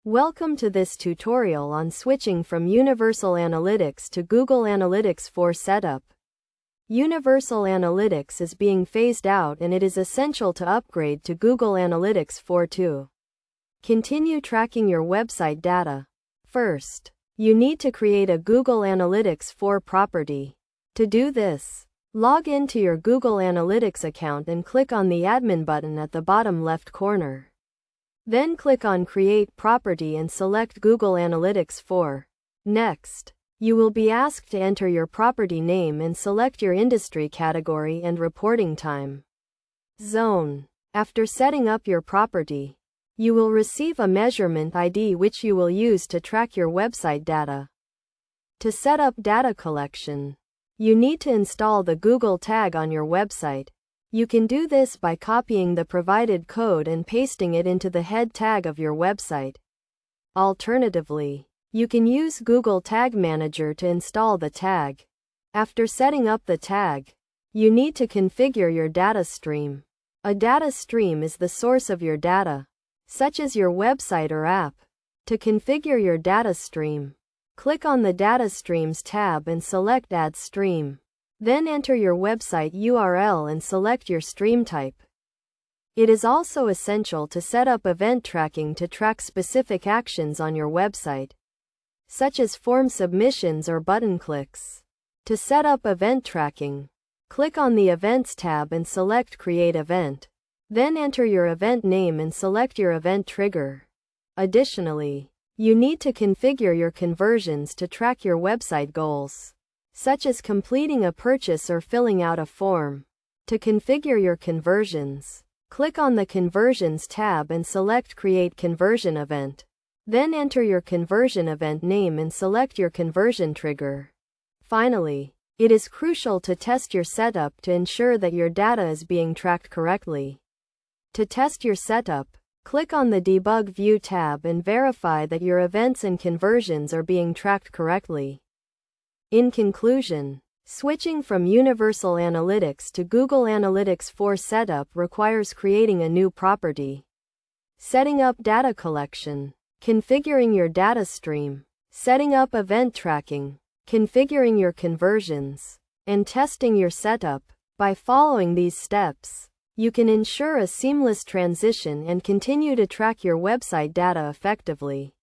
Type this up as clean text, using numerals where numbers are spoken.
Welcome to this tutorial on switching from Universal Analytics to Google Analytics 4 setup. Universal Analytics is being phased out and it is essential to upgrade to Google Analytics 4 to continue tracking your website data. First, you need to create a Google Analytics 4 property. To do this, log into your Google Analytics account and click on the admin button at the bottom left corner. Then click on Create Property and select Google Analytics 4. Next, you will be asked to enter your property name and select your industry category and reporting time zone. After setting up your property, you will receive a measurement ID which you will use to track your website data. To set up data collection, you need to install the Google tag on your website. You can do this by copying the provided code and pasting it into the head tag of your website. Alternatively, you can use Google Tag Manager to install the tag. After setting up the tag, you need to configure your data stream. A data stream is the source of your data, such as your website or app. To configure your data stream, click on the Data Streams tab and select Add Stream. Then enter your website URL and select your stream type. It is also essential to set up event tracking to track specific actions on your website, such as form submissions or button clicks. To set up event tracking, click on the Events tab and select Create Event. Then enter your event name and select your event trigger. Additionally, you need to configure your conversions to track your website goals, such as completing a purchase or filling out a form. To configure your conversions, click on the Conversions tab and select Create Conversion Event. Then enter your conversion event name and select your conversion trigger. Finally, it is crucial to test your setup to ensure that your data is being tracked correctly. To test your setup, click on the Debug View tab and verify that your events and conversions are being tracked correctly. In conclusion, switching from Universal Analytics to Google Analytics 4 setup requires creating a new property, setting up data collection, configuring your data stream, setting up event tracking, configuring your conversions, and testing your setup. By following these steps, you can ensure a seamless transition and continue to track your website data effectively.